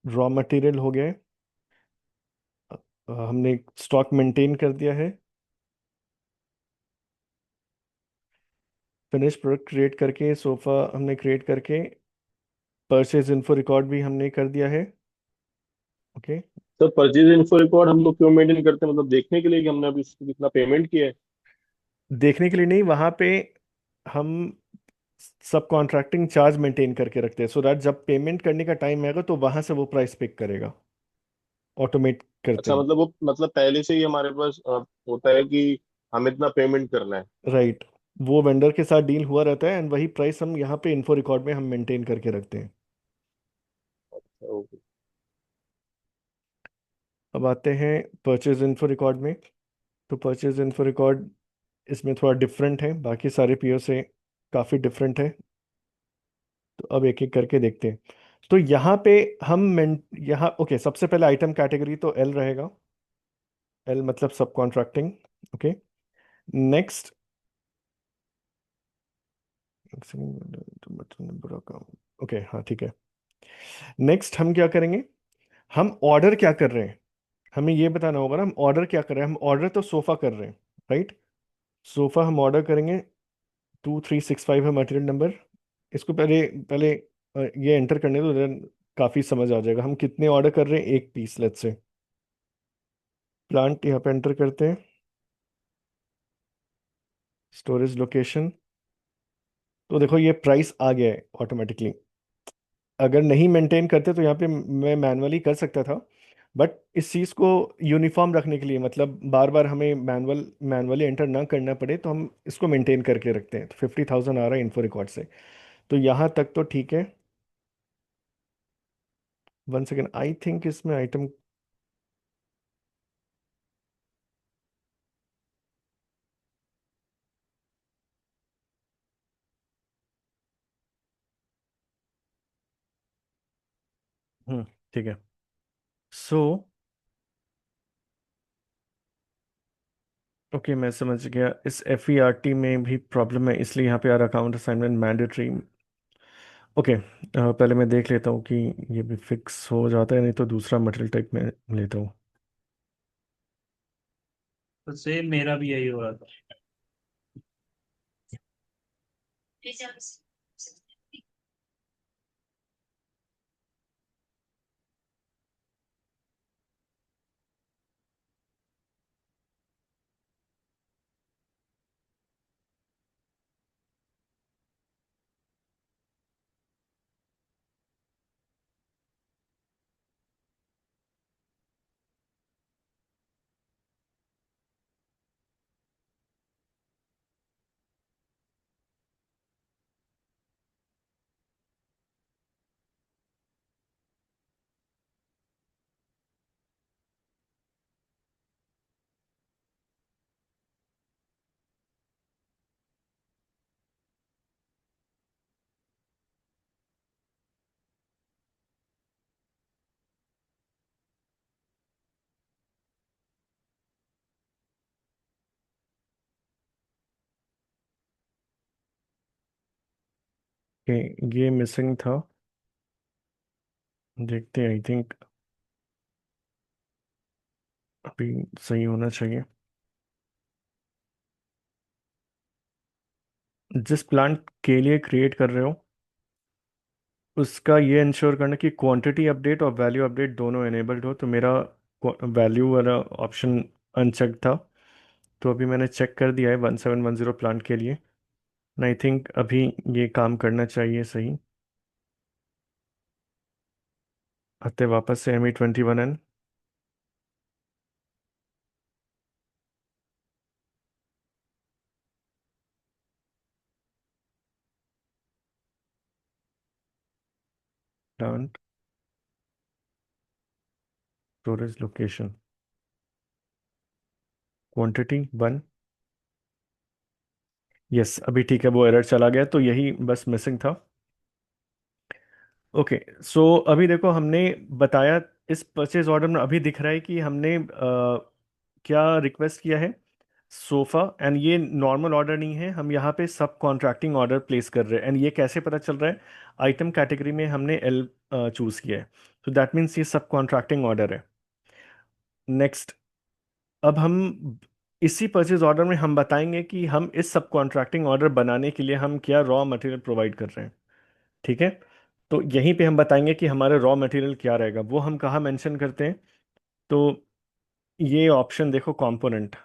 Raw material हो गए, हमने स्टॉक मेंटेन कर दिया है, फिनिश प्रोडक्ट क्रिएट करके सोफ़ा हमने क्रिएट करके, परचेज इन्फो रिकॉर्ड भी हमने कर दिया है। ओके। तो परचेज इन्फो रिकॉर्ड हम लोग क्यों मेंटेन करते हैं, मतलब देखने के लिए कि हमने अभी इसको कितना पेमेंट किया है? देखने के लिए नहीं, वहाँ पे हम सब कॉन्ट्रैक्टिंग चार्ज मेंटेन करके रखते हैं, सो दैट जब पेमेंट करने का टाइम आएगा तो वहाँ से वो प्राइस पिक करेगा, ऑटोमेट करते अच्छा, हैं। मतलब वो मतलब पहले से ही हमारे पास होता है कि हमें इतना पेमेंट करना है। राइट। वो वेंडर के साथ डील हुआ रहता है एंड वही प्राइस हम यहाँ पे इन्फो रिकॉर्ड में हम मेंटेन करके रखते हैं। ओके। अब आते हैं परचेज इन्फो रिकॉर्ड में। तो परचेज इन्फो रिकॉर्ड इसमें थोड़ा डिफरेंट है, बाकी सारे पीओ से काफ़ी डिफरेंट है। तो अब एक एक करके देखते हैं। तो यहाँ पे हम यहाँ ओके, सबसे पहले आइटम कैटेगरी तो एल रहेगा। एल मतलब सब कॉन्ट्रैक्टिंग। ओके। नेक्स्ट, ओके हाँ ठीक है। नेक्स्ट हम क्या करेंगे, हम ऑर्डर क्या कर रहे हैं, हमें ये बताना होगा ना हम ऑर्डर क्या कर रहे हैं। हम ऑर्डर तो सोफा कर रहे हैं, राइट। सोफा हम ऑर्डर करेंगे, 2365 है मटेरियल नंबर। इसको पहले पहले ये एंटर करने दो, देन काफ़ी समझ आ जाएगा हम कितने ऑर्डर कर रहे हैं, एक पीस लेट्स से। प्लांट यहाँ पे एंटर करते हैं, स्टोरेज लोकेशन। तो देखो ये प्राइस आ गया है ऑटोमेटिकली। अगर नहीं मेंटेन करते तो यहाँ पे मैं मैनुअली कर सकता था, बट इस चीज़ को यूनिफॉर्म रखने के लिए, मतलब बार बार हमें मैनुअली एंटर ना करना पड़े, तो हम इसको मेंटेन करके रखते हैं। तो 50,000 आ रहा है इन्फो रिकॉर्ड से, तो यहाँ तक तो ठीक है। वन सेकेंड, आई थिंक इसमें आइटम, ठीक है। सो ओके, मैं समझ गया। इस एफ ई आर टी में भी प्रॉब्लम है, इसलिए यहाँ पे यार अकाउंट असाइनमेंट मैंडेटरी। ओके, पहले मैं देख लेता हूँ कि ये भी फिक्स हो जाता है, नहीं तो दूसरा मटेरियल टाइप में लेता हूँ। तो सेम मेरा भी यही हो रहा था। ओके, ये मिसिंग था, देखते हैं। आई थिंक अभी सही होना चाहिए। जिस प्लांट के लिए क्रिएट कर रहे हो उसका ये इंश्योर करना कि क्वांटिटी अपडेट और वैल्यू अपडेट दोनों एनेबल्ड हो। तो मेरा वैल्यू वाला ऑप्शन अनचेक था, तो अभी मैंने चेक कर दिया है 1710 प्लांट के लिए। आई थिंक अभी ये काम करना चाहिए सही। आते वापस से ME21N। Plant storage location quantity 1। Yes, अभी ठीक है, वो एरर चला गया, तो यही बस मिसिंग था। ओके। सो अभी देखो हमने बताया, इस परचेज ऑर्डर में अभी दिख रहा है कि हमने क्या रिक्वेस्ट किया है। सोफा, एंड ये नॉर्मल ऑर्डर नहीं है, हम यहाँ पे सब कॉन्ट्रैक्टिंग ऑर्डर प्लेस कर रहे हैं। एंड ये कैसे पता चल रहा है? आइटम कैटेगरी में हमने एल चूज किया है, तो दैट मीन्स ये सब कॉन्ट्रैक्टिंग ऑर्डर है। नेक्स्ट, अब हम इसी परचेज ऑर्डर में हम बताएंगे कि हम इस सब कॉन्ट्रैक्टिंग ऑर्डर बनाने के लिए हम क्या रॉ मटेरियल प्रोवाइड कर रहे हैं। ठीक है, तो यहीं पे हम बताएंगे कि हमारे रॉ मटेरियल क्या रहेगा, वो हम कहाँ मेंशन करते हैं। तो ये ऑप्शन देखो, कंपोनेंट,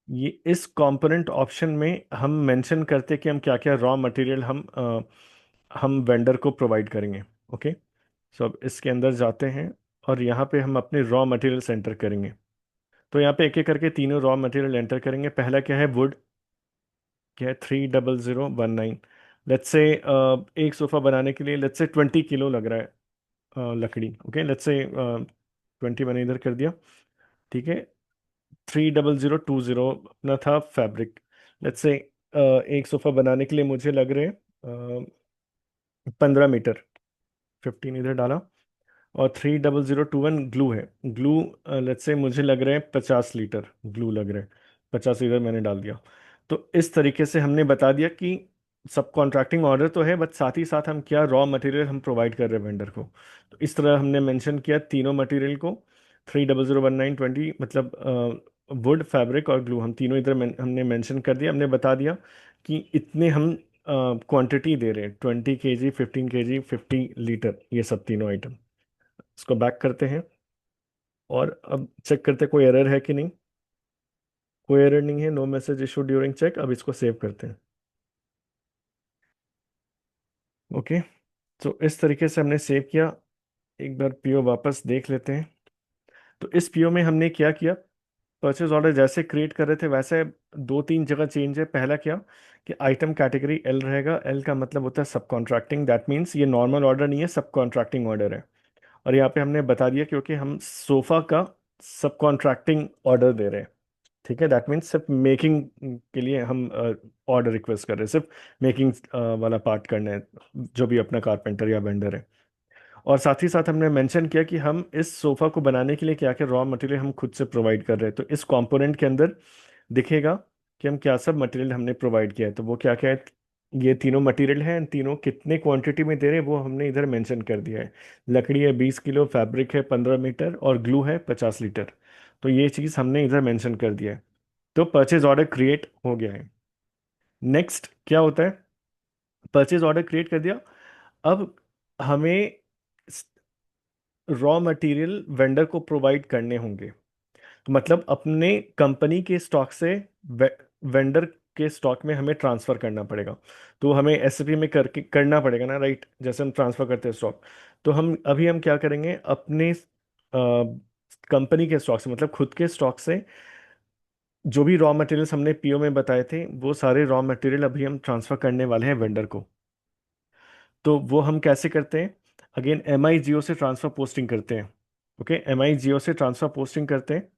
ये इस कंपोनेंट ऑप्शन में हम मेंशन करते हैं कि हम क्या क्या रॉ मटेरियल हम वेंडर को प्रोवाइड करेंगे। ओके, सो अब इसके अंदर जाते हैं और यहाँ पे हम अपने रॉ मटेरियल एंटर करेंगे। तो यहाँ पे एक एक करके तीनों रॉ मटेरियल एंटर करेंगे। पहला क्या है? वुड, क्या है? 30019। लेट्स से एक सोफा बनाने के लिए लेट्स से 20 किलो लग रहा है लकड़ी। ओके, लेट्स से 20 मैंने इधर कर दिया। ठीक है, 30020 अपना था फैब्रिक। लेट्स से एक सोफा बनाने के लिए मुझे लग रहे हैं 15 मीटर, 15 इधर डाला। और 30021 ग्लू है। ग्लू लेट्स से मुझे लग रहे हैं 50 लीटर ग्लू लग रहे हैं, 50 इधर मैंने डाल दिया। तो इस तरीके से हमने बता दिया कि सब कॉन्ट्रैक्टिंग ऑर्डर तो है, बट साथ ही साथ हम क्या रॉ मटेरियल हम प्रोवाइड कर रहे हैं वेंडर को। तो इस तरह हमने मेंशन किया तीनों मटेरियल को। 3001920 मतलब वुड, फैब्रिक और ग्लू, हम तीनों इधर हमने मेंशन कर दिया। हमने बता दिया कि इतने हम क्वांटिटी दे रहे हैं, 20 kg, 15 kg, 50 लीटर, ये सब तीनों आइटम। इसको बैक करते हैं और अब चेक करते हैं कोई एरर है कि नहीं। कोई एरर नहीं है, no message issue during check. अब इसको सेव करते हैं। ओके, तो इस तरीके से हमने सेव किया। एक बार पीओ वापस देख लेते हैं। तो इस पीओ में हमने क्या किया, परचेज ऑर्डर जैसे क्रिएट कर रहे थे वैसे दो तीन जगह चेंज है। पहला क्या कि आइटम कैटेगरी एल रहेगा। एल का मतलब होता है सब कॉन्ट्रैक्टिंग, दैट मीन्स ये नॉर्मल ऑर्डर नहीं है, सब कॉन्ट्रैक्टिंग ऑर्डर है। और यहाँ पे हमने बता दिया क्योंकि हम सोफा का सब कॉन्ट्रैक्टिंग ऑर्डर दे रहे हैं। ठीक है, दैट मीन्स सिर्फ मेकिंग के लिए हम ऑर्डर रिक्वेस्ट कर रहे हैं, सिर्फ मेकिंग वाला पार्ट करना है, जो भी अपना कारपेंटर या वेंडर है। और साथ ही साथ हमने मेंशन किया कि हम इस सोफा को बनाने के लिए क्या क्या रॉ मटेरियल हम खुद से प्रोवाइड कर रहे हैं। तो इस कंपोनेंट के अंदर दिखेगा कि हम क्या सब मटेरियल हमने प्रोवाइड किया है। तो वो क्या क्या है? ये तीनों मटेरियल हैं, तीनों कितने क्वांटिटी में दे रहे हैं वो हमने इधर मेंशन कर दिया है। लकड़ी है 20 किलो, फैब्रिक है 15 मीटर और ग्लू है 50 लीटर। तो ये चीज़ हमने इधर मेंशन कर दिया है। तो परचेज ऑर्डर क्रिएट हो गया है। नेक्स्ट क्या होता है? परचेज ऑर्डर क्रिएट कर दिया। अब हमें रॉ मटेरियल वेंडर को प्रोवाइड करने होंगे। तो मतलब अपने कंपनी के स्टॉक से वेंडर के स्टॉक में हमें ट्रांसफर करना पड़ेगा। तो हमें एसएपी में करके करना पड़ेगा ना, राइट? जैसे हम ट्रांसफर करते हैं स्टॉक। तो हम क्या करेंगे, अपने कंपनी के स्टॉक से, मतलब खुद के स्टॉक से जो भी रॉ मटेरियल्स हमने पीओ में बताए थे वो सारे रॉ मटेरियल अभी हम ट्रांसफर करने वाले हैं वेंडर को। तो वो हम कैसे करते हैं? अगेन एम आई जियो से ट्रांसफर पोस्टिंग करते हैं। ओके, एम आई जियो से ट्रांसफर पोस्टिंग करते हैं।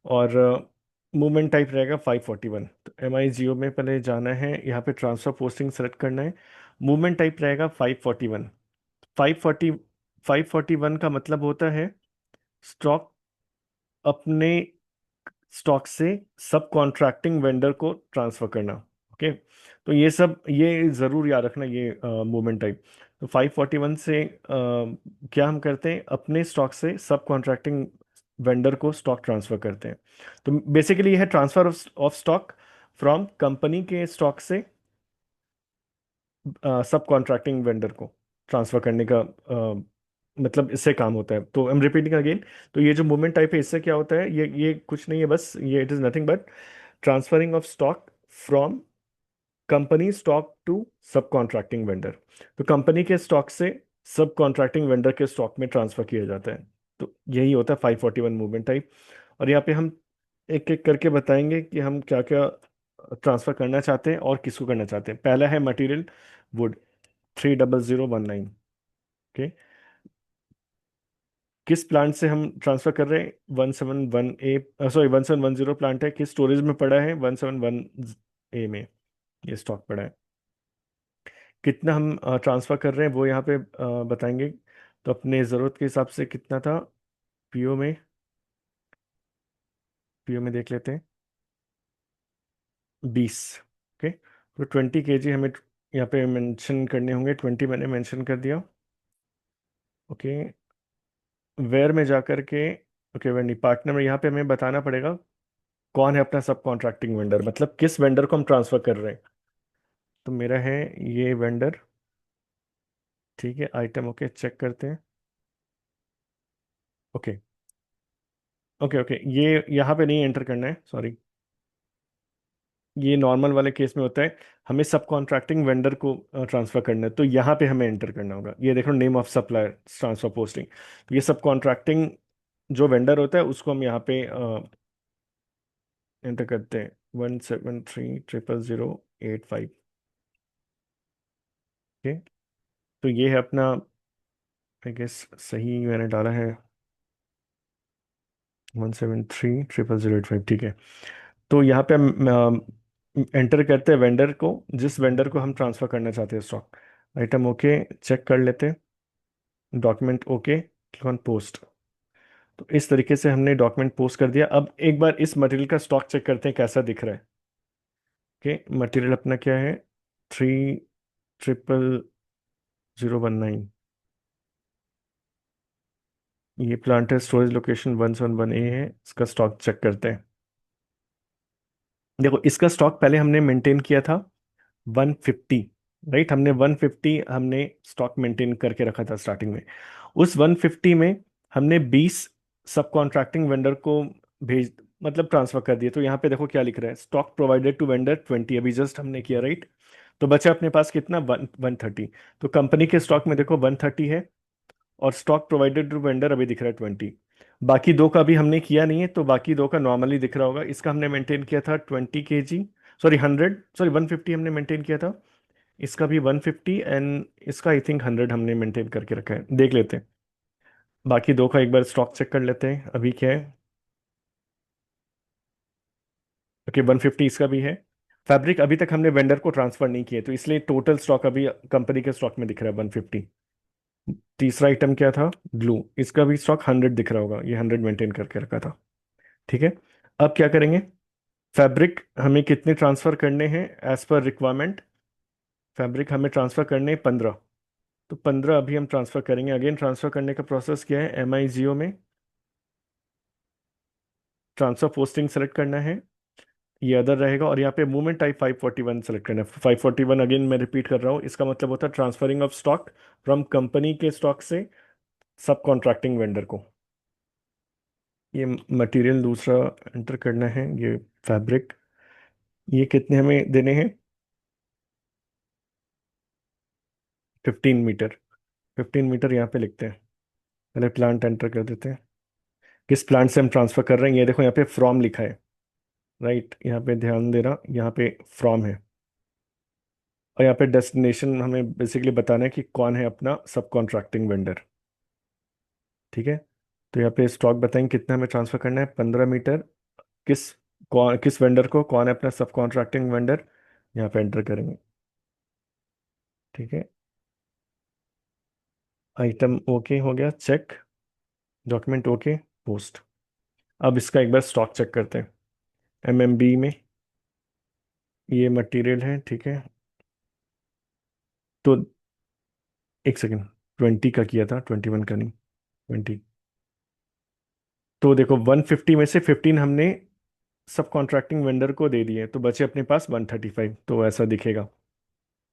और मूवमेंट टाइप रहेगा 541। तो एम आई जियो में पहले जाना है, यहाँ पे ट्रांसफर पोस्टिंग सेलेक्ट करना है। मूवमेंट टाइप रहेगा 541। 540 541 का मतलब होता है स्टॉक अपने स्टॉक से सब कॉन्ट्रैक्टिंग वेंडर को ट्रांसफर करना। ओके, तो ये सब ये ज़रूर याद रखना, ये मूवमेंट टाइप। तो 541 से क्या हम करते हैं, अपने स्टॉक से सब कॉन्ट्रैक्टिंग वेंडर को स्टॉक ट्रांसफर करते हैं। तो बेसिकली ये है transfer of stock from company के स्टॉक से सब कॉन्ट्रैक्टिंग वेंडर को ट्रांसफर करने का मतलब इससे काम होता है। तो आई एम रिपीटिंग अगेन। तो ये जो मूवमेंट टाइप है इससे क्या होता है, ये कुछ नहीं है, बस ये it is nothing but transferring of stock from company stock to sub contracting vendor. तो कंपनी के स्टॉक से सब कॉन्ट्रैक्टिंग वेंडर के स्टॉक में ट्रांसफर किया जाता है। तो यही होता है 541 मूवमेंट टाइप। और यहाँ पे हम एक एक करके बताएंगे कि हम क्या क्या ट्रांसफर करना चाहते हैं और किसको करना चाहते हैं। पहला है मटेरियल वुड, 30019। ओके, किस प्लांट से हम ट्रांसफर कर रहे हैं? 171A, सॉरी 1710 प्लांट है। किस स्टोरेज में पड़ा है? 171A में ये स्टॉक पड़ा है। कितना हम ट्रांसफ़र कर रहे हैं वो यहाँ पे बताएंगे। तो अपने ज़रूरत के हिसाब से कितना था पीओ में, पीओ में देख लेते हैं। 20। ओके, तो 20 kg हमें यहाँ पे मेंशन करने होंगे। 20 मैंने मेंशन कर दिया। ओके, वेयर में जाकर के, ओके वेयर नहीं, पार्टनर में यहाँ पे हमें बताना पड़ेगा कौन है अपना सब कॉन्ट्रैक्टिंग वेंडर, मतलब किस वेंडर को हम ट्रांसफर कर रहे हैं। तो मेरा है ये वेंडर, ठीक है, आइटम, ओके चेक करते हैं। ओके ओके ओके, ये यहाँ पे नहीं एंटर करना है, सॉरी, ये नॉर्मल वाले केस में होता है। हमें सब कॉन्ट्रैक्टिंग वेंडर को ट्रांसफर करना है, तो यहाँ पे हमें एंटर करना होगा। ये देखो, name of supplier, transfer posting. तो ये सब कॉन्ट्रैक्टिंग जो वेंडर होता है उसको हम यहाँ पे एंटर करते हैं, 1730008 5। ओके, तो ये है अपना, आई गेस सही मैंने डाला है, 1730008 5, ठीक है। तो यहाँ पे हम एंटर करते हैं वेंडर को, जिस वेंडर को हम ट्रांसफर करना चाहते हैं स्टॉक। आइटम ओके, चेक कर लेते हैं। Document okay, click on post. तो इस तरीके से हमने डॉक्यूमेंट पोस्ट कर दिया। अब एक बार इस मटेरियल का स्टॉक चेक करते हैं कैसा दिख रहा है। ओके, मटेरियल अपना क्या है, 3000019। ये प्लांट है, स्टोरेज लोकेशन 171A है। इसका स्टॉक चेक करते हैं। देखो, इसका स्टॉक पहले हमने मेंटेन किया था 150, राइट। हमने 150 हमने स्टॉक मेंटेन करके रखा था स्टार्टिंग में। उस 150 में हमने 20 सब कॉन्ट्रैक्टिंग वेंडर को भेज, मतलब ट्रांसफर कर दिए। तो यहाँ पे देखो क्या लिख रहा है, स्टॉक प्रोवाइडेड टू वेंडर 20, अभी जस्ट हमने किया, राइट। तो बचा अपने पास कितना, 130। तो कंपनी के स्टॉक में देखो 130 है, और स्टॉक प्रोवाइडेड टू वेंडर अभी दिख रहा है 20। बाकी दो का अभी हमने किया नहीं है, तो बाकी दो का नॉर्मली दिख रहा होगा। इसका हमने मेंटेन किया था 20 kg, सॉरी 100, सॉरी 150 हमने मेंटेन किया था। इसका भी 150, एंड इसका आई थिंक 100 हमने मेंटेन करके रखा है, देख लेते हैं। बाकी दो का एक बार स्टॉक चेक कर लेते हैं अभी क्या है। ओके, 150 इसका भी है। फैब्रिक अभी तक हमने वेंडर को ट्रांसफर नहीं किए, तो इसलिए टोटल स्टॉक अभी कंपनी के स्टॉक में दिख रहा है 150। तीसरा आइटम क्या था, ग्लू, इसका भी स्टॉक 100 दिख रहा होगा, ये 100 मेंटेन करके रखा था, ठीक है। अब क्या करेंगे, फैब्रिक हमें कितने ट्रांसफर करने हैं एज पर रिक्वायरमेंट। फैब्रिक हमें ट्रांसफर करने हैं 15, तो 15 अभी हम ट्रांसफर करेंगे। अगेन ट्रांसफर करने का प्रोसेस क्या है, MIGO में ट्रांसफर पोस्टिंग सेलेक्ट करना है, ये अदर रहेगा, और यहाँ पे मूवमेंट टाइप 541 सेलेक्ट करना है। 541 अगेन मैं रिपीट कर रहा हूँ, इसका मतलब होता है transferring of stock from company के स्टॉक से सब कॉन्ट्रैक्टिंग वेंडर को। ये मटेरियल दूसरा एंटर करना है, ये फैब्रिक, ये कितने हमें देने हैं, 15 मीटर। 15 मीटर यहाँ पे लिखते हैं, पहले प्लांट एंटर कर देते हैं। किस प्लांट से हम ट्रांसफर कर रहे हैं, ये देखो यहाँ पे फ्रॉम लिखा है, राइट। यहाँ पे ध्यान देना, यहाँ पे फ्रॉम है, और यहाँ पे डेस्टिनेशन हमें बेसिकली बताना है कि कौन है अपना सब कॉन्ट्रैक्टिंग वेंडर, ठीक है। तो यहाँ पे स्टॉक बताएंगे कितना हमें ट्रांसफर करना है, 15 मीटर। किस, कौन, किस वेंडर को, कौन है अपना सब कॉन्ट्रैक्टिंग वेंडर, यहाँ पे एंटर करेंगे, ठीक है। आइटम ओके हो गया, चेक। Document okay, post. अब इसका एक बार स्टॉक चेक करते हैं, MMB में ये मटेरियल है, ठीक है। तो एक सेकेंड, 20 का किया था, 21 का नहीं, 20। तो देखो 150 में से 15 हमने सब कॉन्ट्रैक्टिंग वेंडर को दे दिए, तो बचे अपने पास 135, तो ऐसा दिखेगा,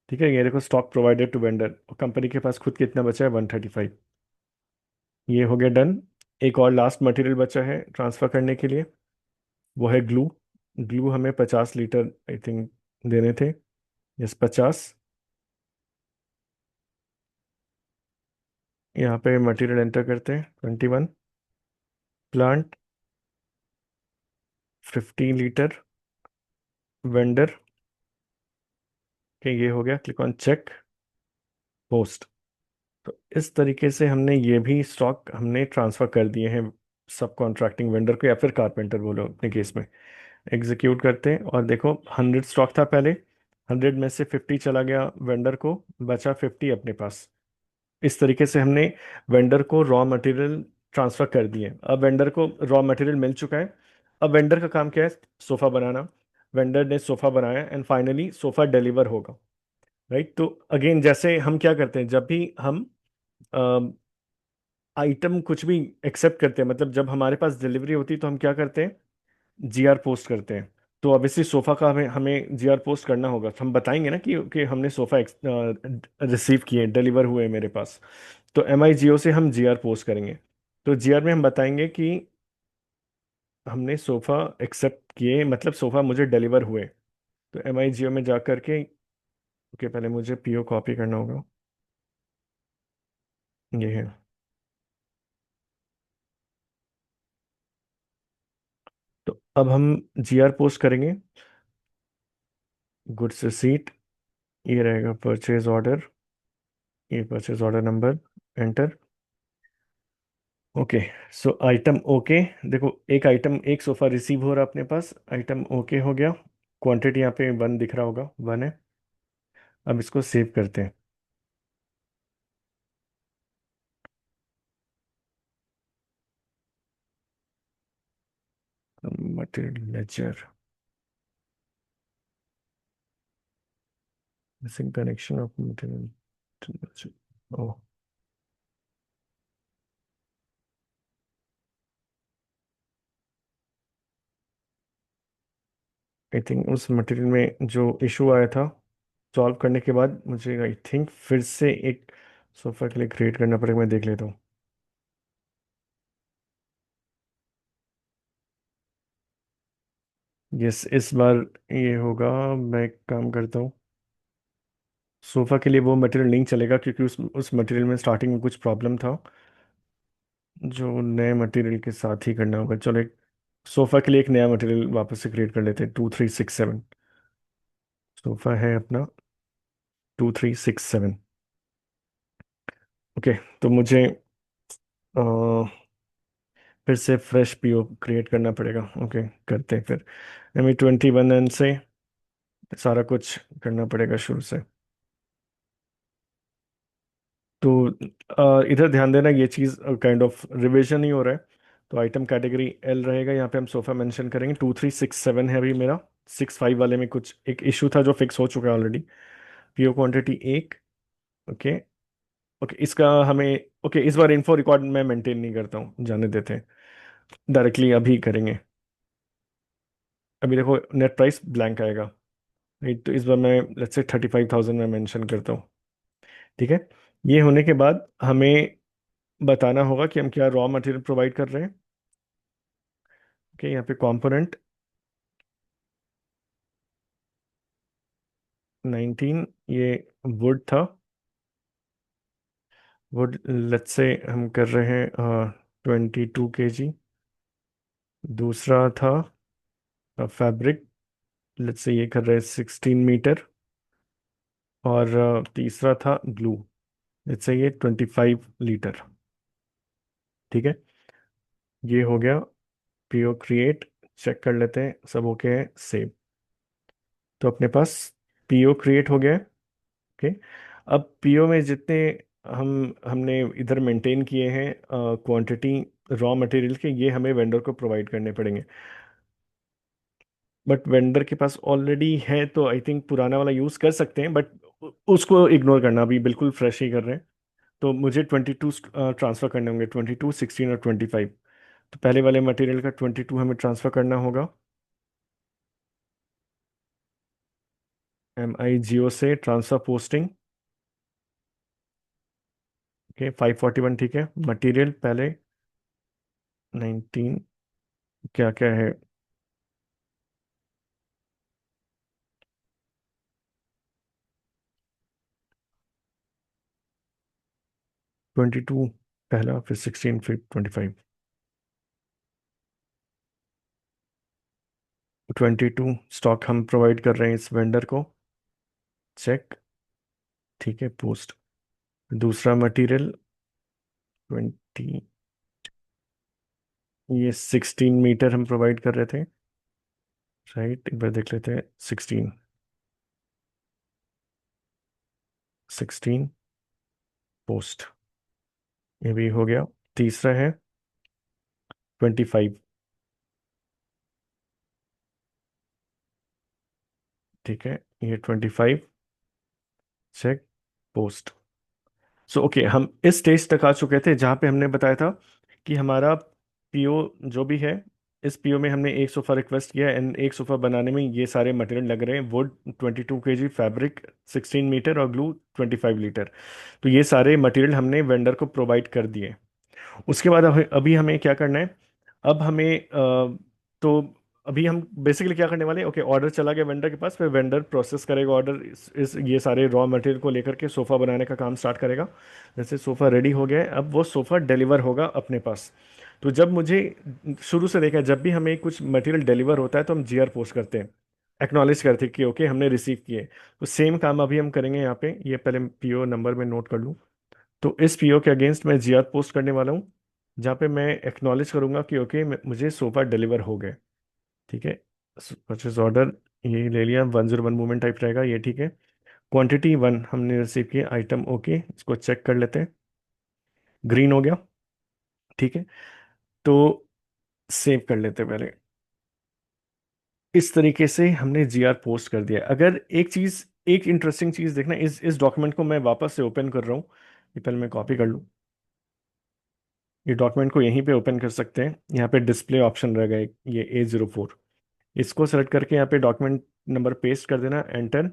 ठीक है। ये देखो, stock provided to vendor, company के पास खुद कितना बचा है, 135। ये हो गया डन। एक और लास्ट मटेरियल बचा है ट्रांसफर करने के लिए, वो है ग्लू। ग्लू हमें 50 लीटर आई थिंक देने थे, यस 50। यहाँ पे मटेरियल एंटर करते हैं, 21। प्लांट 15 लीटर, वेंडर के, ये हो गया, क्लिक ऑन चेक, पोस्ट। तो इस तरीके से हमने ये भी स्टॉक हमने ट्रांसफर कर दिए हैं सब कॉन्ट्रैक्टिंग वेंडर को, या फिर कारपेंटर बोलो अपने केस में। एग्जीक्यूट करते हैं, और देखो 100 स्टॉक था पहले, 100 में से 50 चला गया वेंडर को, बचा 50 अपने पास। इस तरीके से हमने वेंडर को रॉ मटेरियल ट्रांसफर कर दिए। अब वेंडर को रॉ मटेरियल मिल चुका है। अब वेंडर का काम क्या है, सोफा बनाना। वेंडर ने सोफा बनाया एंड फाइनली सोफा डिलीवर होगा, राइट। तो अगेन जैसे हम क्या करते हैं, जब भी हम आइटम कुछ भी एक्सेप्ट करते हैं, मतलब जब हमारे पास डिलीवरी होती है तो हम क्या करते हैं, जीआर पोस्ट करते हैं। तो ऑब्वियसली सोफा का हमें हमें जीआर पोस्ट करना होगा, तो हम बताएंगे ना कि हमने सोफा रिसीव किए, डिलीवर हुए मेरे पास। तो एम आई जियो से हम जीआर पोस्ट करेंगे। तो जीआर में हम बताएंगे कि हमने सोफा एक्सेप्ट किए, मतलब सोफा मुझे डिलीवर हुए। तो एम आई जियो में जा करके, ओके पहले मुझे पीओ कॉपी करना होगा, ये है। तो अब हम जीआर पोस्ट करेंगे, गुड्स रिसीट, ये रहेगा परचेज ऑर्डर, ये purchase order number, enter. Okay, so item okay. देखो एक आइटम, एक सोफा रिसीव हो रहा है अपने पास, आइटम ओके हो गया। क्वांटिटी यहाँ पे 1 दिख रहा होगा, 1 है। अब इसको सेव करते हैं। Material ledger, missing connection of material, oh, I think उस मटेरियल में जो इशू आया था, सॉल्व करने के बाद मुझे आई थिंक फिर से एक सोफा के लिए क्रिएट करना पड़ेगा, मैं देख लेता हूँ। यस, इस बार ये होगा। मैं एक काम करता हूँ, सोफा के लिए वो मटेरियल नहीं चलेगा क्योंकि उस मटेरियल में स्टार्टिंग में कुछ प्रॉब्लम था, जो नए मटेरियल के साथ ही करना होगा। चलो एक सोफा के लिए एक नया मटेरियल वापस से क्रिएट कर लेते हैं, 2367। सोफा है अपना 2367। ओके, तो मुझे अ, फिर से फ्रेश पीओ क्रिएट करना पड़ेगा। ओके, करते हैं फिर। ME21N से सारा कुछ करना पड़ेगा शुरू से। तो इधर ध्यान देना, ये चीज़ काइंड ऑफ रिवीजन ही हो रहा है। तो आइटम कैटेगरी एल रहेगा, यहाँ पे हम सोफा मेंशन करेंगे। 2367 है अभी मेरा, 65 वाले में कुछ एक इशू था जो फिक्स हो चुका है already. PO quantity 1। Okay. Okay, इसका हमें, ओके इस बार इन्फो रिकॉर्ड मैं मेंटेन नहीं करता हूँ, जाने देते हैं, डायरेक्टली अभी करेंगे। अभी देखो नेट प्राइस ब्लैंक आएगा, राइट। तो इस बार मैं लेट्स से 35,000 में मेंशन करता हूँ, ठीक है। ये होने के बाद हमें बताना होगा कि हम क्या रॉ मटेरियल प्रोवाइड कर रहे हैं। ओके, यहाँ पे कंपोनेंट 19, ये वुड था। वुड लेट्स से हम कर रहे हैं 22 kg। दूसरा था फैब्रिक, लेट्स से ये कर रहे हैं 16 मीटर। और तीसरा था ग्लू, लेट्स से ये 25 लीटर, ठीक है। ये हो गया पीओ क्रिएट। चेक कर लेते हैं सब ओके है, सेव। तो अपने पास पीओ क्रिएट हो गया है। ओके, अब पीओ में जितने हमने इधर मेंटेन किए हैं क्वांटिटी रॉ मटेरियल के, ये हमें वेंडर को प्रोवाइड करने पड़ेंगे। बट वेंडर के पास ऑलरेडी है, तो आई थिंक पुराना वाला यूज़ कर सकते हैं, बट उसको इग्नोर करना, अभी बिल्कुल फ्रेश ही कर रहे हैं। तो मुझे 22 ट्रांसफ़र करने होंगे, 22, 16 और 25। तो पहले वाले मटेरियल का 22 हमें ट्रांसफ़र करना होगा MI जियो से, ट्रांसफ़र पोस्टिंग। ओके, 541, ठीक है। मटेरियल पहले 19, क्या क्या है, 22 पहला, फिर 16, फिर 25। 22 स्टॉक हम प्रोवाइड कर रहे हैं इस वेंडर को, चेक, ठीक है, पोस्ट। दूसरा मटेरियल 20, ये 16 मीटर हम प्रोवाइड कर रहे थे, राइट। एक बार देख लेते हैं, 16 पोस्ट, ये भी हो गया। तीसरा है 25। ठीक है, ये 25 चेक पोस्ट। सो ओके, हम इस स्टेज तक आ चुके थे जहाँ पे हमने बताया था कि हमारा पीओ जो भी है, इस पीओ में हमने एक सोफ़ा रिक्वेस्ट किया एंड एक सोफ़ा बनाने में ये सारे मटेरियल लग रहे हैं। वुड 22 kg, फैब्रिक 16 मीटर और ग्लू 25 लीटर। तो ये सारे मटेरियल हमने वेंडर को प्रोवाइड कर दिए। उसके बाद अभी हमें क्या करना है? अब हमें तो अभी हम बेसिकली क्या करने वाले हैं? ओके, ऑर्डर चला गया वेंडर के पास, फिर वेंडर प्रोसेस करेगा ऑर्डर, इस ये सारे रॉ मटेरियल को लेकर के सोफ़ा बनाने का काम स्टार्ट करेगा। जैसे सोफ़ा रेडी हो गया है, अब वो सोफ़ा डिलीवर होगा अपने पास। तो जब मुझे शुरू से देखा है, जब भी हमें कुछ मटेरियल डिलीवर होता है तो हम जीआर पोस्ट करते हैं, एक्नॉलेज करते हैं कि ओके हमने रिसीव किए। तो सेम काम अभी हम करेंगे यहाँ पे। ये पहले पीओ नंबर में नोट कर लूँ। तो इस पीओ के अगेंस्ट मैं जीआर पोस्ट करने वाला हूँ, जहाँ पे मैं एक्नॉलेज करूंगा कि ओके मुझे सोफा डिलीवर हो गए। ठीक है, परचेज ऑर्डर ये ले लिया, 101 मूवमेंट टाइप रहेगा ये, ठीक है। क्वांटिटी 1 हमने रिसीव किया, आइटम ओके, इसको चेक कर लेते हैं। ग्रीन हो गया, ठीक है। तो सेव कर लेते हैं पहले। इस तरीके से हमने जीआर पोस्ट कर दिया। अगर एक चीज़, एक इंटरेस्टिंग चीज़ देखना, इस डॉक्यूमेंट को मैं वापस से ओपन कर रहा हूँ। ये पहले मैं कॉपी कर लूँ। ये डॉक्यूमेंट को यहीं पे ओपन कर सकते हैं, यहाँ पे डिस्प्ले ऑप्शन रहेगा एक, ये A04। इसको सेलेक्ट करके यहाँ पे डॉक्यूमेंट नंबर पेस्ट कर देना, एंटर।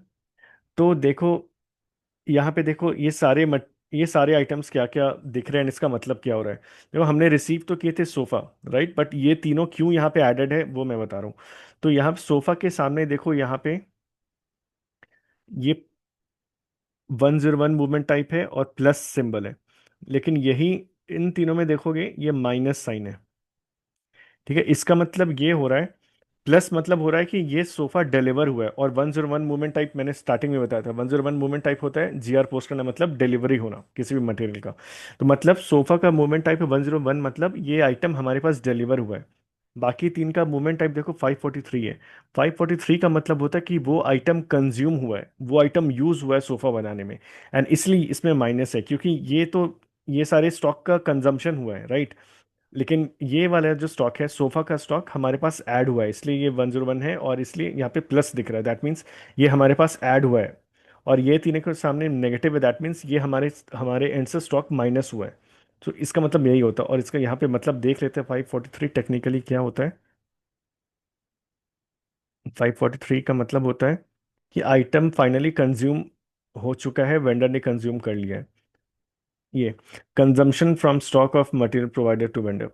तो देखो, यहाँ पे देखो ये सारे आइटम्स क्या क्या दिख रहे हैं, इसका मतलब क्या हो रहा है। देखो, हमने रिसीव तो किए थे सोफ़ा, राइट, बट ये तीनों क्यों यहाँ पे एडेड है वो मैं बता रहा हूँ। तो यहाँ सोफ़ा के सामने देखो, यहाँ पे ये 101 मूवमेंट टाइप है और प्लस सिंबल है, लेकिन यही इन तीनों में देखोगे ये माइनस साइन है। ठीक है, इसका मतलब ये हो रहा है, प्लस मतलब हो रहा है कि ये सोफा डिलीवर हुआ है। और 101 मूवमेंट टाइप मैंने स्टार्टिंग में बताया था, 101 मूवमेंट टाइप होता है जीआर पोस्ट करना, मतलब डिलीवरी होना किसी भी मटेरियल का। तो मतलब सोफा का मूवमेंट टाइप है 101, मतलब ये आइटम हमारे पास डिलीवर हुआ है। बाकी तीन का मूवमेंट टाइप देखो 543 है। 543 का मतलब होता है कि वो आइटम कंज्यूम हुआ है, वो आइटम यूज हुआ है सोफा बनाने में। एंड इसलिए इसमें माइनस है, क्योंकि ये सारे स्टॉक का कंजम्पशन हुआ है, राइट। लेकिन ये वाला जो स्टॉक है, सोफा का स्टॉक, हमारे पास ऐड हुआ है, इसलिए ये 101 है, और इसलिए यहाँ पे प्लस दिख रहा है, दैट मीन्स ये हमारे पास ऐड हुआ है। और ये तीनों के सामने नेगेटिव है, दैट मीन्स ये हमारे हमारे एंड से स्टॉक माइनस हुआ है। तो इसका मतलब यही होता है। और इसका यहाँ पे मतलब देख लेते हैं 543 टेक्निकली क्या होता है। 543 का मतलब होता है कि आइटम फाइनली कंज्यूम हो चुका है, वेंडर ने कंज्यूम कर लिया है। ये consumption from stock of material provided to vendor.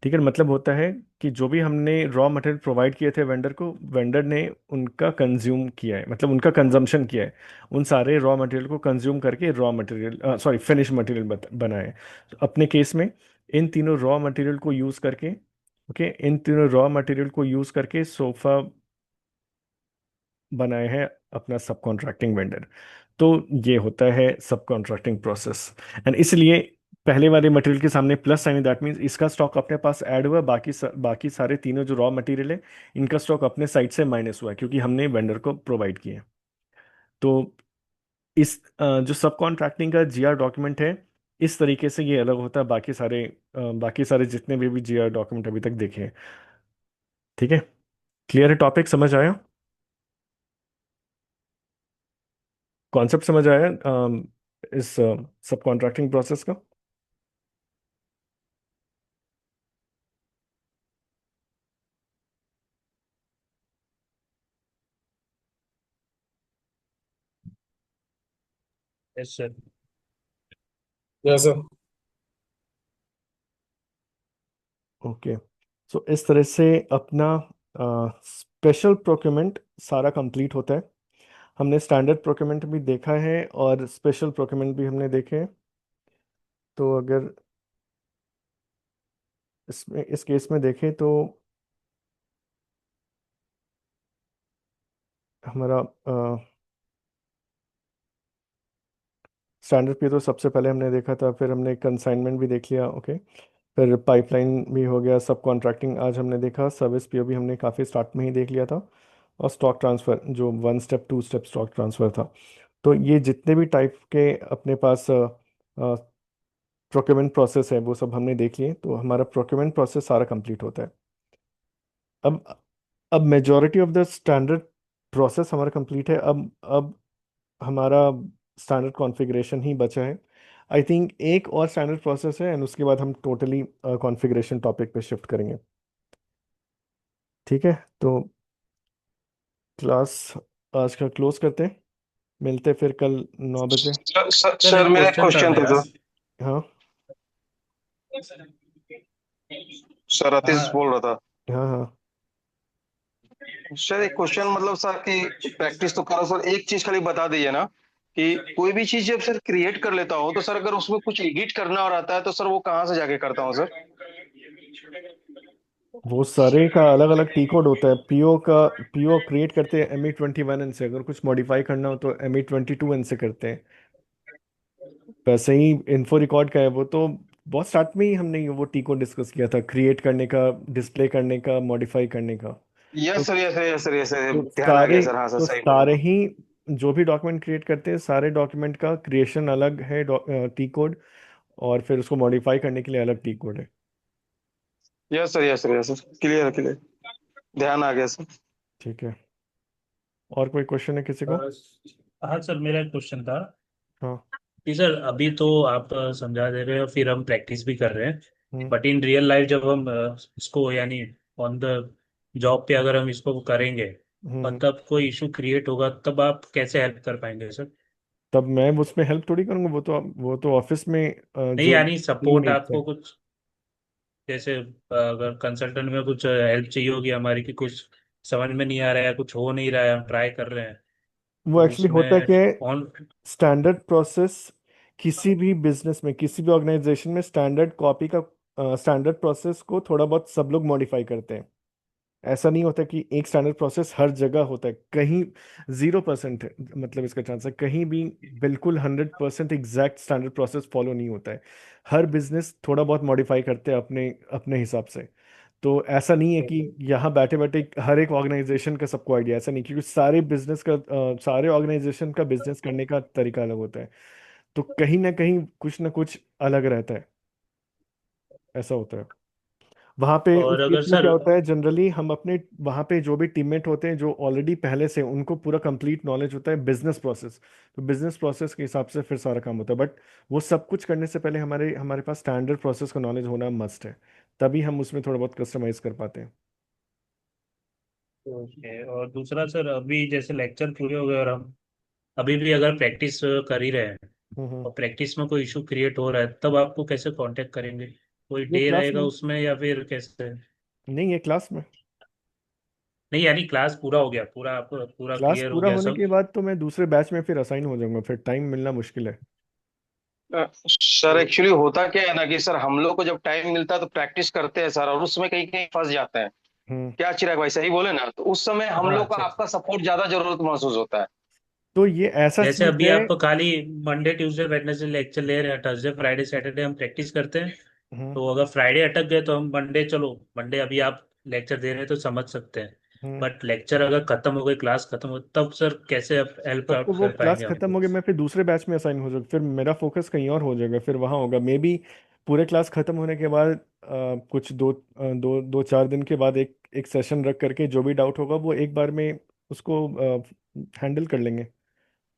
ठीक है, मतलब होता है कि जो भी हमने रॉ मटेरियल प्रोवाइड किए थे वेंडर को, वेंडर ने उनका कंज्यूम किया है, मतलब उनका कंजम्पशन किया है। उन सारे रॉ मटेरियल को कंज्यूम करके raw material, sorry, finish material बनाए। तो अपने केस में इन तीनों रॉ मटेरियल को यूज़ करके, ओके, इन तीनों रॉ मटेरियल को यूज़ करके सोफा बनाए हैं अपना सब कॉन्ट्रैक्टिंग वेंडर। तो ये होता है सब कॉन्ट्रैक्टिंग प्रोसेस। एंड इसलिए पहले वाले मटेरियल के सामने प्लस साइन, दैट मीन्स इसका स्टॉक अपने पास ऐड हुआ, बाकी सारे तीनों जो रॉ मटेरियल है इनका स्टॉक अपने साइड से माइनस हुआ है, क्योंकि हमने वेंडर को प्रोवाइड किया। तो जो सब कॉन्ट्रैक्टिंग का जीआर डॉक्यूमेंट है, इस तरीके से ये अलग होता है बाकी सारे जितने भी जीआर डॉक्यूमेंट अभी तक देखे हैं। ठीक है, क्लियर है, टॉपिक समझ आया, कॉन्सेप्ट समझ आया इस सब कॉन्ट्रैक्टिंग प्रोसेस का। Yes sir. जैसा। ओके, सो इस तरह से अपना स्पेशल प्रोक्यूरमेंट सारा कंप्लीट होता है। हमने स्टैंडर्ड प्रोक्यूरमेंट भी देखा है और स्पेशल प्रोक्यूरमेंट भी हमने देखे हैं। तो अगर इस केस में देखें तो हमारा स्टैंडर्ड पे तो सबसे पहले हमने देखा था, फिर हमने कंसाइनमेंट भी देख लिया, ओके। फिर पाइपलाइन भी हो गया, सब कॉन्ट्रैक्टिंग आज हमने देखा, सर्विस पीओ भी हमने काफ़ी स्टार्ट में ही देख लिया था। और स्टॉक ट्रांसफ़र जो 1 स्टेप 2 स्टेप स्टॉक ट्रांसफ़र था। तो ये जितने भी टाइप के अपने पास प्रोक्योरमेंट प्रोसेस है वो सब हमने देख लिए, तो हमारा प्रोक्योरमेंट प्रोसेस सारा कंप्लीट होता है। अब अब majority of the standard process हमारा कंप्लीट है। अब हमारा स्टैंडर्ड कॉन्फ़िगरेशन ही बचा है। आई थिंक एक और स्टैंडर्ड प्रोसेस है, एंड उसके बाद हम टोटली कॉन्फ़िगरेशन टॉपिक पे शिफ्ट करेंगे। ठीक है, तो क्लास आज का क्लोज करते हैं। मिलते हैं फिर कल 9 बजे। सर सर एक मेरा क्वेश्चन था क्वेश्चन था मेरा। सर। हाँ सर आतिश हाँ बोल रहा था। हाँ हाँ। सर एक क्वेश्चन मतलब सर कि प्रैक्टिस तो करो सर, एक चीज खाली बता दीजिए ना कि कोई भी चीज जब सर क्रिएट कर लेता हूँ तो सर अगर उसमें कुछ एडिट करना और आता है तो सर वो कहाँ से जाके करता हूँ सर? वो सारे का अलग अलग टी कोड होता है। पीओ का, पीओ क्रिएट करते हैं ME21N से। अगर कुछ मॉडिफाई करना हो तो ME22N से करते हैं। वैसे ही इन्फो रिकॉर्ड का है, वो तो बहुत स्टार्ट में ही हमने वो टी कोड डिस्कस किया था, क्रिएट करने का, डिस्प्ले करने का, मॉडिफाई करने का। तो yes sir, yes sir, yes sir, yes sir, तो ध्यान आ गया सारे सर। हाँ सर, तो सही बोल सारे रहे ही जो भी डॉक्यूमेंट क्रिएट करते हैं, सारे डॉक्यूमेंट का क्रिएशन अलग है, टी कोड, और फिर उसको मॉडिफाई करने के लिए अलग टी कोड है। हैं। Yes sir, yes sir, yes sir, clear clear, ध्यान आ गया सर। ठीक है, और कोई क्वेश्चन है किसी को? हाँ सर, मेरा एक क्वेश्चन था हाँ। कि सर अभी तो आप समझा दे रहे हो, फिर हम प्रैक्टिस भी कर रहे हैं, हम्म बट इन रियल लाइफ जब हम इसको यानी ऑन द जॉब पे अगर हम इसको करेंगे और हम्म। तब कोई इशू क्रिएट होगा, तब आप कैसे हेल्प कर पाएंगे सर? तब मैं उसमें हेल्प थोड़ी करूंगा। वो तो ऑफिस में नहीं जो यानी टीम सपोर्ट लीड्स है। आपको कुछ, जैसे अगर कंसल्टेंट में कुछ हेल्प चाहिए होगी हमारी कि कुछ समझ में नहीं आ रहा है, कुछ हो नहीं रहा है, हम ट्राई कर रहे हैं, वो तो एक्चुअली होता है उसमें कि ऑन। स्टैंडर्ड प्रोसेस किसी भी बिजनेस में, किसी भी ऑर्गेनाइजेशन में स्टैंडर्ड कॉपी का, स्टैंडर्ड प्रोसेस को थोड़ा बहुत सब लोग मॉडिफाई करते हैं। ऐसा नहीं होता कि एक स्टैंडर्ड प्रोसेस हर जगह होता है। कहीं 0% है, मतलब इसका चांस है कहीं भी बिल्कुल 100% एग्जैक्ट स्टैंडर्ड प्रोसेस फॉलो नहीं होता है। हर बिजनेस थोड़ा बहुत मॉडिफाई करते हैं अपने अपने हिसाब से। तो ऐसा नहीं है कि यहाँ बैठे बैठे हर एक ऑर्गेनाइजेशन का सबको आइडिया, ऐसा नहीं, क्योंकि सारे बिजनेस का, सारे ऑर्गेनाइजेशन का बिजनेस करने का तरीका अलग होता है। तो कहीं ना कुछ अलग रहता है। ऐसा होता है वहां पे। उस और अगर केस में क्या सर, होता है, जनरली हम अपने वहां पे जो भी टीममेट होते हैं जो ऑलरेडी पहले से उनको पूरा कंप्लीट नॉलेज होता है बिजनेस प्रोसेस, तो बिजनेस प्रोसेस के हिसाब से फिर सारा काम होता है। बट वो सब कुछ करने से पहले हमारे हमारे पास स्टैंडर्ड प्रोसेस का नॉलेज होना मस्ट है। तभी हम उसमें थोड़ा बहुत कस्टमाइज कर पाते हैं। ओके, और दूसरा सर, अभी जैसे लेक्चर पूरे हो गए और हम अभी भी अगर प्रैक्टिस कर ही रहे हैं हम्म। और प्रैक्टिस में कोई इशू क्रिएट हो रहा है, तब आपको कैसे कांटेक्ट करेंगे? कोई ये डे क्लास रहेगा में, उसमें या फिर कैसे? नहीं ये क्लास में। नहीं यानी क्लास पूरा हो गया, पूरा आपको पूरा क्लास क्लियर हो पूरा गया होने सब? के बाद तो मैं दूसरे बैच में फिर असाइन हो जाऊंगा, फिर टाइम मिलना मुश्किल है। सर एक्चुअली होता क्या है ना कि सर हम लोग को जब टाइम मिलता है तो प्रैक्टिस करते हैं सर, और उसमें कहीं कहीं फंस जाते हैं। हम्म। क्या चिराग भाई सही बोले ना? तो उस समय हम हाँ लोग का अच्छा अच्छा। आपका सपोर्ट ज्यादा जरूरत महसूस होता है। तो ये ऐसा जैसे चीज अभी है। आप खाली मंडे ट्यूसडे वेडनेसडे लेक्चर ले रहे हैं, थर्सडे फ्राइडे सैटरडे हम प्रैक्टिस करते हैं, हम्म तो अगर फ्राइडे अटक गए तो हम मंडे, चलो मंडे अभी आप लेक्चर दे रहे हैं तो समझ सकते हैं, हम्म। बट लेक्चर अगर खत्म हो गई, क्लास खत्म हो, तब सर कैसे आप हेल्प तब तो वो कर क्लास पाएंगे खत्म हमको? हो गई, मैं फिर दूसरे बैच में असाइन हो जाऊँ, फिर मेरा फोकस कहीं और हो जाएगा, फिर वहाँ होगा मे बी। पूरे क्लास खत्म होने के बाद कुछ दो चार दिन के बाद एक सेशन रख करके जो भी डाउट होगा वो एक बार में उसको हैंडल कर लेंगे।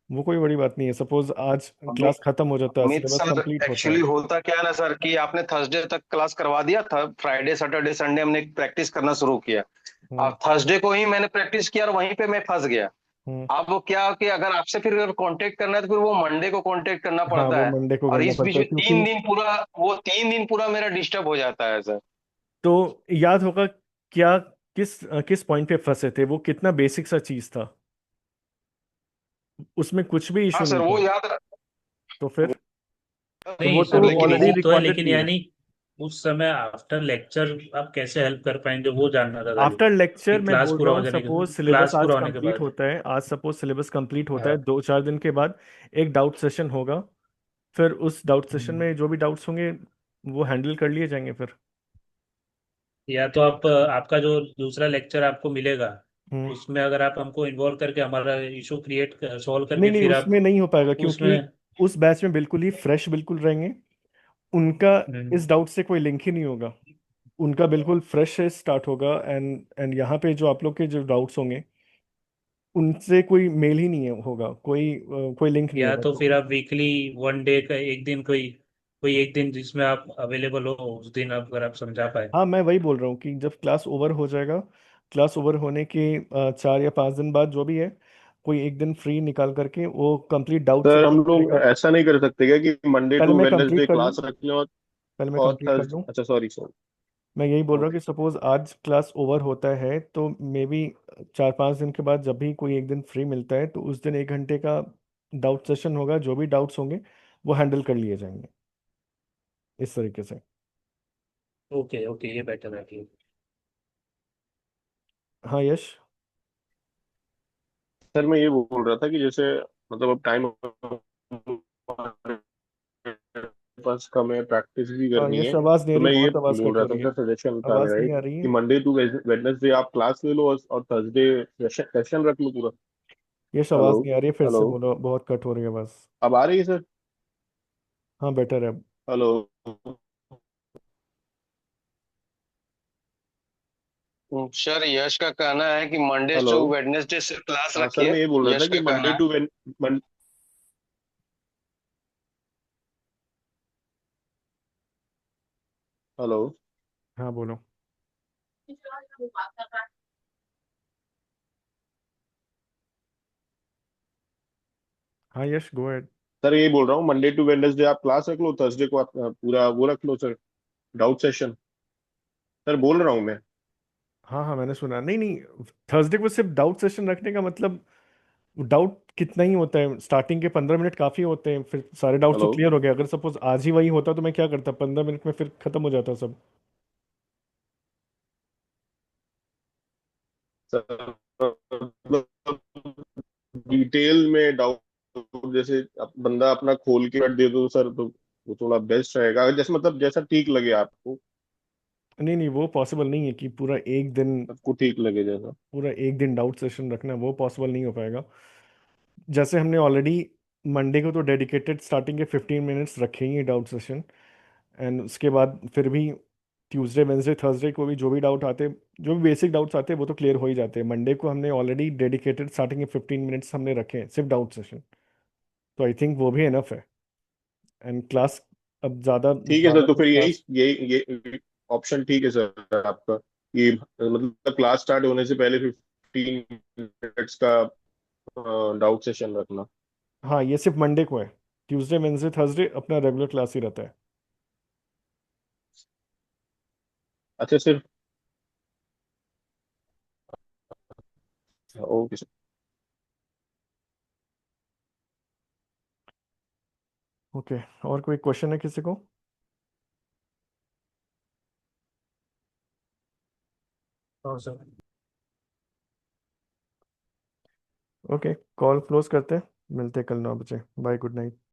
वो कोई बड़ी बात नहीं है। सपोज आज अमित क्लास खत्म हो जाता है, अमित सिलेबस सर, कंप्लीट होता एक्चुअली है। होता क्या है ना सर कि आपने थर्सडे तक क्लास करवा दिया था, फ्राइडे सैटरडे संडे हमने प्रैक्टिस करना शुरू किया। हम्म अब थर्सडे को ही मैंने प्रैक्टिस किया और वहीं पे मैं फंस गया। हम्म। अब वो क्या कि अगर आपसे फिर अगर कांटेक्ट करना है तो फिर वो मंडे को कांटेक्ट करना हाँ, पड़ता वो है। मंडे को और करना इस बीच पड़ता है में क्योंकि, 3 दिन पूरा मेरा डिस्टर्ब हो जाता है सर। तो याद होगा क्या, किस पॉइंट पे फंसे थे, वो कितना बेसिक सा चीज था, उसमें कुछ भी हाँ इशू सर नहीं वो था। याद तो फिर, तो नहीं वो सर तो वो लेकिन ऑलरेडी वो बेसिक तो है, रिकॉर्डेड लेकिन थी। यानी उस समय आफ्टर लेक्चर आप कैसे हेल्प कर पाएंगे, वो जानना था खाली, आफ्टर लेक्चर कि मैं क्लास बोल पूरा रहा हो हूँ, जाने के, सपोज सिलेबस क्लास आज पूरा होने के कंप्लीट बाद। होता है, आज सपोज सिलेबस कंप्लीट होता है, हाँ। 2 4 दिन के बाद एक डाउट सेशन होगा। फिर उस डाउट सेशन हम्म। में जो भी डाउट्स होंगे वो हैंडल कर लिए जाएंगे फिर। या तो आप आपका जो दूसरा लेक्चर आपको मिलेगा, हम्म। उसमें अगर आप हमको इन्वॉल्व करके हमारा इशू क्रिएट सॉल्व नहीं करके नहीं, फिर आप उसमें नहीं हो पाएगा क्योंकि उसमें। उस बैच में बिल्कुल ही फ्रेश बिल्कुल रहेंगे। उनका हम्म। इस डाउट से कोई लिंक ही नहीं होगा। उनका बिल्कुल फ्रेश से स्टार्ट होगा, एंड यहाँ पे जो आप लोग के जो डाउट्स होंगे उनसे कोई मेल ही नहीं है होगा, कोई लिंक नहीं या होगा तो तो। फिर आप वीकली वन डे का एक दिन कोई कोई एक दिन जिसमें आप अवेलेबल हो, उस दिन आप अगर आप समझा पाए। हाँ मैं वही बोल रहा हूँ कि जब क्लास ओवर हो जाएगा, क्लास ओवर होने के 4 या 5 दिन बाद जो भी है, कोई एक दिन फ्री निकाल करके वो कंप्लीट डाउट सर हम सेशन लोग करेगा। ऐसा नहीं कर सकते क्या कि मंडे पहले टू मैं कंप्लीट वेडनेसडे कर लूँ, क्लास रख लें पहले मैं और कंप्लीट कर थर्स लूँ। अच्छा सॉरी सर। मैं यही बोल रहा हूँ ओके कि सपोज आज क्लास ओवर होता है तो मे बी 4-5 दिन के बाद जब भी कोई एक दिन फ्री मिलता है तो उस दिन 1 घंटे का डाउट सेशन होगा, जो भी डाउट्स होंगे वो हैंडल कर लिए जाएंगे इस तरीके से। ओके ओके, ये बेटर है ठीक। हाँ यश। सर मैं ये बोल रहा था कि जैसे मतलब अब टाइम पास कम है, प्रैक्टिस भी हाँ करनी है। यश, आवाज़ नहीं आ तो रही, मैं ये बहुत आवाज़ बोल कट रहा हो था, रही है। सर सजेशन था आवाज़ मेरा नहीं एक आ रही कि है। मंडे टू वेडनेसडे आप क्लास ले लो और थर्सडे सेशन रख लो पूरा। यश हेलो। आवाज़ नहीं आ रही है, फिर हेलो। से बोलो, बहुत कट हो रही है आवाज़। अब आ रही है सर? हाँ बेटर है अब। हेलो। सर यश का कहना है कि मंडे हेलो। टू वेडनेसडे से क्लास हाँ सर रखिए। मैं ये बोल रहा था यश कि का कहना मंडे है। टू वेन हेलो। हाँ बोलो। हाँ यश गो अहेड। सर यही बोल रहा हूँ, मंडे टू वेडनेसडे आप क्लास रख लो, थर्सडे को आप पूरा वो रख लो सर, डाउट सेशन। सर बोल रहा हूँ मैं। हाँ हाँ मैंने सुना, नहीं नहीं, थर्सडे को सिर्फ डाउट सेशन रखने का मतलब, डाउट कितना ही होता है, स्टार्टिंग के 15 मिनट काफ़ी होते हैं, फिर सारे डाउट्स तो हेलो। क्लियर हो गए। अगर सपोज आज ही वही होता तो मैं क्या करता, 15 मिनट में फिर खत्म हो जाता सब। सर डिटेल में डाउट जैसे बंदा अपना खोल के दे दो सर, तो वो थोड़ा बेस्ट रहेगा, जैसे मतलब जैसा ठीक लगे आपको। नहीं नहीं, वो पॉसिबल नहीं है कि सबको ठीक लगे जैसा। पूरा एक दिन डाउट सेशन रखना, वो पॉसिबल नहीं हो पाएगा। जैसे हमने ऑलरेडी मंडे को तो डेडिकेटेड स्टार्टिंग के 15 मिनट्स रखे ही डाउट सेशन, एंड उसके बाद फिर भी ट्यूसडे वेंसडे थर्सडे को भी जो भी डाउट आते, जो भी बेसिक डाउट्स आते हैं वो तो क्लियर हो ही जाते हैं। मंडे को हमने ऑलरेडी डेडिकेटेड स्टार्टिंग के 15 मिनट्स हमने रखे हैं सिर्फ डाउट सेशन, तो आई थिंक वो भी इनफ है। एंड क्लास अब ज़्यादा ठीक है सर, ज़्यादा तो तो फिर यही क्लास। ये ऑप्शन ठीक है सर आपका, ये मतलब क्लास स्टार्ट होने से पहले 15 मिनट्स का डाउट सेशन रखना। हाँ ये सिर्फ मंडे को है, ट्यूसडे वेंसडे थर्सडे अपना रेगुलर क्लास ही रहता है। अच्छा सिर्फ। Okay sir. ओके, और कोई क्वेश्चन है किसी को? और सर। ओके, कॉल क्लोज करते हैं, मिलते हैं कल 9 बजे। Bye, good night.